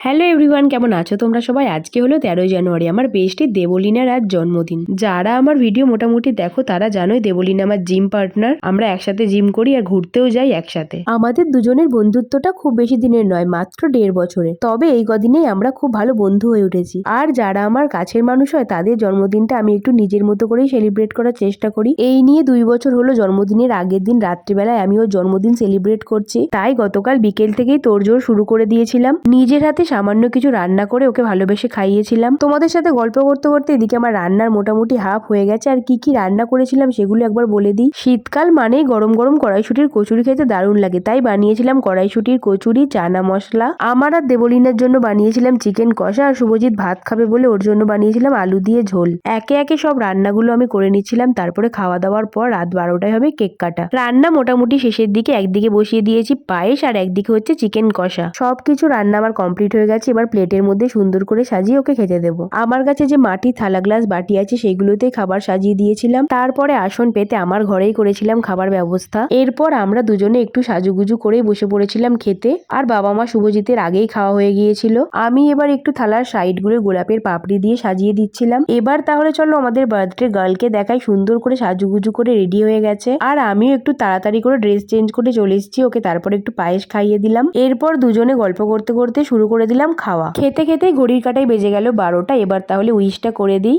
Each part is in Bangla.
হ্যালো এভরিওয়ান, কেমন আছো তোমরা সবাই? আজকে হলো 13ই জানুয়ারি, আমার বেস্টি দেবলীনার আজ জন্মদিন। যারা আমার ভিডিও মোটামুটি দেখো তারা জানোই দেবলীনা আমার জিম পার্টনার। আমরা একসাথে জিম করি আর ঘুরতেও যাই একসাথে। আমাদের দুজনের বন্ধুত্বটা খুব বেশি দিনের নয়, মাত্র 1.5 বছরের। তবে এই কদিনেই আমরা খুব ভালো বন্ধু হয়ে উঠেছি। আর যারা আমার কাছের মানুষ হয় তাদের জন্মদিনটা আমি একটু নিজের মতো করেই সেলিব্রেট করার চেষ্টা করি। এই নিয়ে 2 বছর হলো জন্মদিনের আগের দিন রাত্রিবেলায় আমি ওর জন্মদিন সেলিব্রেট করছি। তাই গতকাল বিকেল থেকেই তোড়জোড় শুরু করে দিয়েছিলাম। নিজের হাতে সামান্য কিছু রান্না করে ওকে ভালোবেসে খাইয়েছিলাম। তোমাদের সাথে গল্প করতে করতে এদিকে আমার রান্নার মোটামুটি হাফ হয়ে গেছে। আর কি কি রান্না করেছিলাম সেগুলো একবার বলে দিই। শীতকাল মানেই গরম গরম কড়াইশুটির কচুরি খেতে দারুণ লাগে, তাই বানিয়েছিলাম কড়াইশুটির কচুরি, চানা মশলা। আমার আর দেবলীনার জন্য বানিয়েছিলাম চিকেন কষা, আর শুভজিৎ ভাত খাবে বলে ওর জন্য বানিয়েছিলাম আলু দিয়ে ঝোল। একে একে সব রান্নাগুলো আমি করে নিচ্ছিলাম। তারপরে খাওয়া দাওয়ার পর রাত 12টায় হবে কেক কাটা। রান্না মোটামুটি শেষের দিকে, একদিকে বসিয়ে দিয়েছি পায়েস আর একদিকে হচ্ছে চিকেন কষা। সবকিছু রান্না আমার কমপ্লিট হয়ে গেছে। এবার প্লেটের মধ্যে সুন্দর করে সাজিয়ে ওকে খেতে দেবো। আমার কাছে যে মাটির থালা গ্লাস বাটি আছে সেগুলোতেই খাবার সাজিয়ে দিয়েছিলাম। তারপরে আসন পেতে আমার ঘরেই করেছিলাম খাবার ব্যবস্থা। এরপর আমরা দুজনে একটু সাজুগুজু করেই বসে পড়েছিলাম খেতে। আর বাবা মা শুভজিতের আগেই খাওয়া হয়ে গিয়েছিল। আমি এবার একটু থালার সাইড গুলো গোলাপের পাপড়ি দিয়ে সাজিয়ে দিচ্ছিলাম। এবার তাহলে চলো আমাদের বার্থডে গার্লকে দেখাই সুন্দর করে সাজুগুজু করে রেডি হয়ে গেছে। আর আমিও একটু তাড়াতাড়ি করে ড্রেস চেঞ্জ করে চলে এসেছি ওকে। তারপর একটু পায়েস খাইয়ে দিলাম। এরপর দুজনে গল্প করতে করতে শুরু করে দিলাম খাওয়া। খেতে খেতে ঘড়ির কাঁটায় বেজে গেল 12টা। এবার তাহলে উইশটা করে দিই।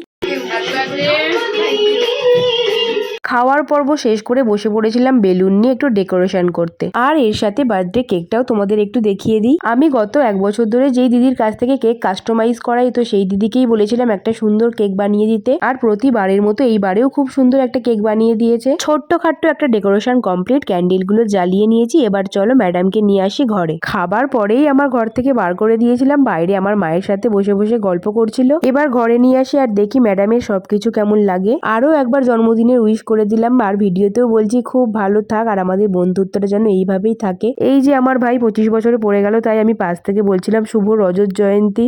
খাওয়ার পর্ব শেষ করে বসে পড়েছিলাম বেলুন নিয়ে একটু ডেকোরেশন করতে। আর এর সাথে বার্থডে কেকটাও তোমাদের একটু দেখিয়ে দিই। আমি গত 1 বছর ধরে যেই দিদির কাছ থেকে কেক কাস্টমাইজ করাই, তো সেই দিদিকেই বলেছিলাম একটা সুন্দর কেক বানিয়ে দিতে। আর প্রতিবারের মতো এইবারেও খুব সুন্দর একটা কেক বানিয়ে দিয়েছে। ছোট্ট খাট্ট একটা ডেকোরেশন কমপ্লিট, ক্যান্ডেল গুলো জ্বালিয়ে নিয়েছি। এবার চলো ম্যাডামকে নিয়ে আসি ঘরে। খাবার পরেই আমার ঘর থেকে বার করে দিয়েছিলাম। বাইরে আমার মায়ের সাথে বসে বসে গল্প করছিল। এবার ঘরে নিয়ে আসি আর দেখি ম্যাডামের সবকিছু কেমন লাগে। আরো একবার জন্মদিনের উইশ করে দিলাম। আর ভিডিওতেও বলছি খুব ভালো থাক আর আমাদের বন্ধুত্বটা যেন এইভাবেই থাকে। এই যে আমার ভাই 25 বছরে পড়ে গেল, তাই আমি পাশ থেকে বলছিলাম শুভ রজত জয়ন্তী।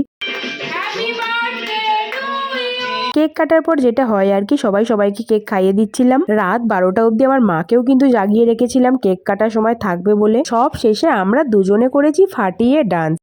কেক কাটার পর যেটা হয় আর কি, সবাইকে কেক খাইয়ে দিচ্ছিলাম। রাত 12টা অবধি আমার মাকেও কিন্তু জাগিয়ে রেখেছিলাম কেক কাটার সময় থাকবে বলে। সব শেষে আমরা দুজনে করেছি ফাটিয়ে ডান্স।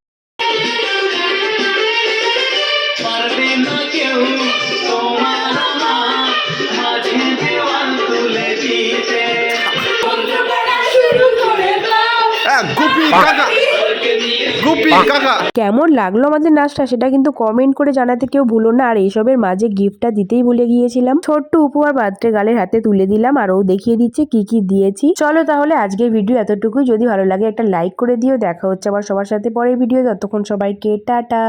কেমন লাগলো আমাদের নাচটা সেটা কিন্তু কমেন্ট করে জানাতে কেউ ভুলো না। আর এইসবের মাঝে গিফটটা দিতেই ভুলে গিয়েছিলাম। ছোট্ট উপহার বার্থডে গালের হাতে তুলে দিলাম আর ও দেখিয়ে দিচ্ছে কি কি দিয়েছি। চলো তাহলে আজকের ভিডিও এতটুকুই। যদি ভালো লাগে একটা লাইক করে দিও। দেখা হচ্ছে আবার সবার সাথে পরের ভিডিও। ততক্ষণ সবাইকে টাটা।